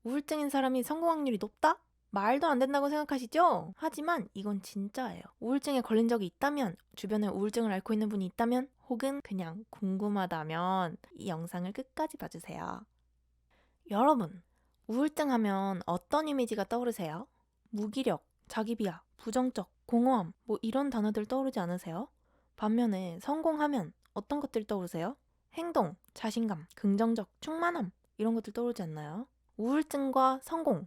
우울증인 사람이 성공 확률이 높다? 말도 안 된다고 생각하시죠? 하지만 이건 진짜예요. 우울증에 걸린 적이 있다면, 주변에 우울증을 앓고 있는 분이 있다면, 혹은 그냥 궁금하다면 이 영상을 끝까지 봐주세요. 여러분, 우울증 하면 어떤 이미지가 떠오르세요? 무기력, 자기 비하, 부정적, 공허함, 뭐 이런 단어들 떠오르지 않으세요? 반면에 성공하면 어떤 것들 떠오르세요? 행동, 자신감, 긍정적, 충만함 이런 것들 떠오르지 않나요? 우울증과 성공,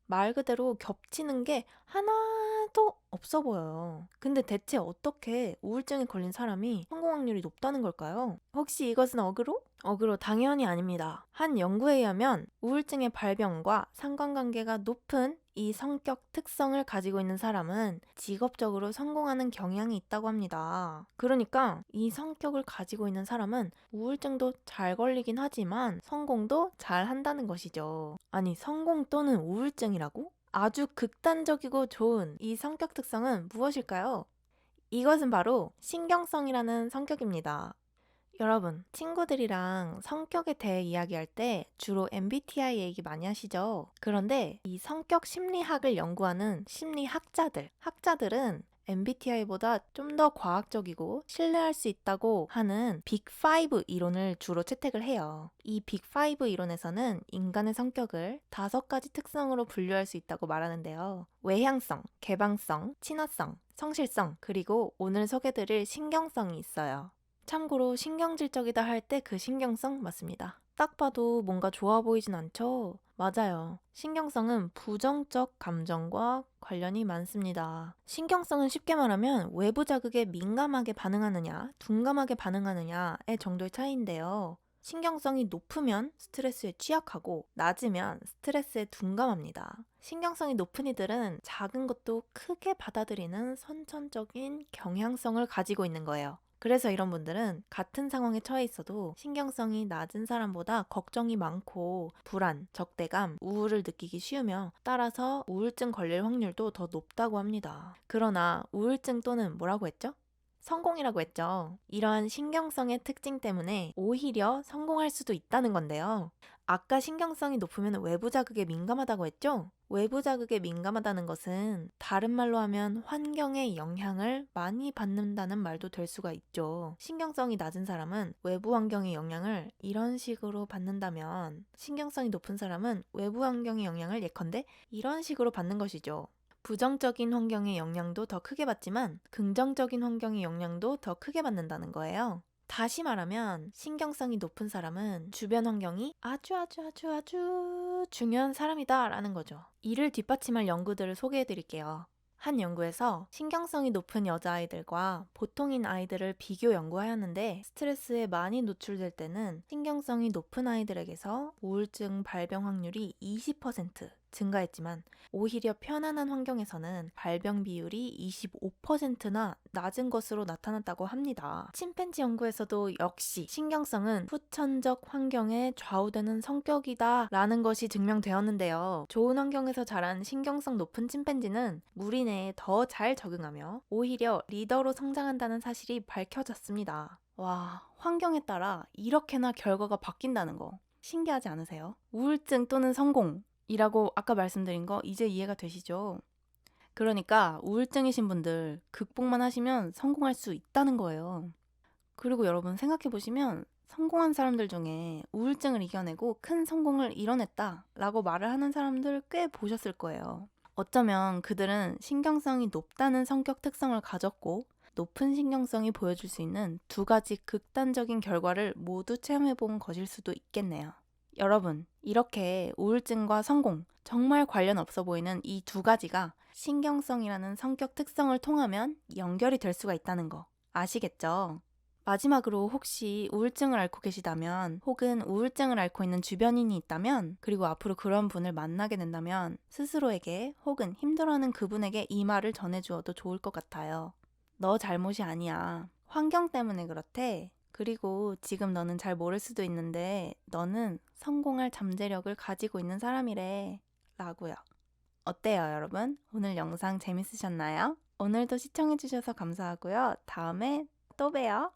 말 그대로 겹치는 게 하나도 없어 보여요. 근데 대체 어떻게 우울증에 걸린 사람이 성공 확률이 높다는 걸까요? 혹시 이것은 어그로? 어그로 당연히 아닙니다. 한 연구에 의하면 우울증의 발병과 상관관계가 높은 이 성격 특성을 가지고 있는 사람은 직업적으로 성공하는 경향이 있다고 합니다. 그러니까 이 성격을 가지고 있는 사람은 우울증도 잘 걸리긴 하지만 성공도 잘 한다는 것이죠. 아니, 성공 또는 우울증이라고? 아주 극단적이고 좋은 이 성격 특성은 무엇일까요? 이것은 바로 신경성이라는 성격입니다. 여러분, 친구들이랑 성격에 대해 이야기할 때 주로 MBTI 얘기 많이 하시죠? 그런데 이 성격 심리학을 연구하는 학자들은 MBTI보다 좀 더 과학적이고 신뢰할 수 있다고 하는 빅5 이론을 주로 채택을 해요. 이 빅5 이론에서는 인간의 성격을 5가지 특성으로 분류할 수 있다고 말하는데요. 외향성, 개방성, 친화성, 성실성, 그리고 오늘 소개드릴 신경성이 있어요. 참고로 신경질적이다 할 때 그 신경성 맞습니다. 딱 봐도 뭔가 좋아 보이진 않죠? 맞아요. 신경성은 부정적 감정과 관련이 많습니다. 신경성은 쉽게 말하면 외부 자극에 민감하게 반응하느냐, 둔감하게 반응하느냐의 정도의 차이인데요. 신경성이 높으면 스트레스에 취약하고 낮으면 스트레스에 둔감합니다. 신경성이 높은 이들은 작은 것도 크게 받아들이는 선천적인 경향성을 가지고 있는 거예요. 그래서 이런 분들은 같은 상황에 처해 있어도 신경성이 낮은 사람보다 걱정이 많고 불안, 적대감, 우울을 느끼기 쉬우며 따라서 우울증 걸릴 확률도 더 높다고 합니다. 그러나 우울증 또는 뭐라고 했죠? 성공이라고 했죠. 이러한 신경성의 특징 때문에 오히려 성공할 수도 있다는 건데요. 아까 신경성이 높으면 외부 자극에 민감하다고 했죠? 외부 자극에 민감하다는 것은 다른 말로 하면 환경의 영향을 많이 받는다는 말도 될 수가 있죠. 신경성이 낮은 사람은 외부 환경의 영향을 이런 식으로 받는다면 신경성이 높은 사람은 외부 환경의 영향을 예컨대 이런 식으로 받는 것이죠. 부정적인 환경의 영향도 더 크게 받지만 긍정적인 환경의 영향도 더 크게 받는다는 거예요. 다시 말하면 신경성이 높은 사람은 주변 환경이 아주 중요한 사람이다 라는 거죠. 이를 뒷받침할 연구들을 소개해 드릴게요. 한 연구에서 신경성이 높은 여자아이들과 보통인 아이들을 비교 연구하였는데 스트레스에 많이 노출될 때는 신경성이 높은 아이들에게서 우울증 발병 확률이 20% 증가했지만 오히려 편안한 환경에서는 발병 비율이 25%나 낮은 것으로 나타났다고 합니다. 침팬지 연구에서도 역시 신경성은 후천적 환경에 좌우되는 성격이다 라는 것이 증명되었는데요. 좋은 환경에서 자란 신경성 높은 침팬지는 무리 내에 더 잘 적응하며 오히려 리더로 성장한다는 사실이 밝혀졌습니다. 와, 환경에 따라 이렇게나 결과가 바뀐다는 거 신기하지 않으세요? 우울증 또는 성공 이라고 아까 말씀드린 거 이제 이해가 되시죠? 그러니까 우울증이신 분들 극복만 하시면 성공할 수 있다는 거예요. 그리고 여러분 생각해보시면 성공한 사람들 중에 우울증을 이겨내고 큰 성공을 이뤄냈다 라고 말을 하는 사람들 꽤 보셨을 거예요. 어쩌면 그들은 신경성이 높다는 성격 특성을 가졌고 높은 신경성이 보여줄 수 있는 2가지 극단적인 결과를 모두 체험해본 것일 수도 있겠네요. 여러분, 이렇게 우울증과 성공, 정말 관련 없어 보이는 이 2가지가 신경성이라는 성격 특성을 통하면 연결이 될 수가 있다는 거 아시겠죠? 마지막으로 혹시 우울증을 앓고 계시다면 혹은 우울증을 앓고 있는 주변인이 있다면 그리고 앞으로 그런 분을 만나게 된다면 스스로에게 혹은 힘들어하는 그분에게 이 말을 전해주어도 좋을 것 같아요. 너 잘못이 아니야. 환경 때문에 그렇대. 그리고 지금 너는 잘 모를 수도 있는데 너는 성공할 잠재력을 가지고 있는 사람이래 라고요. 어때요, 여러분? 오늘 영상 재밌으셨나요? 오늘도 시청해주셔서 감사하고요. 다음에 또 봬요.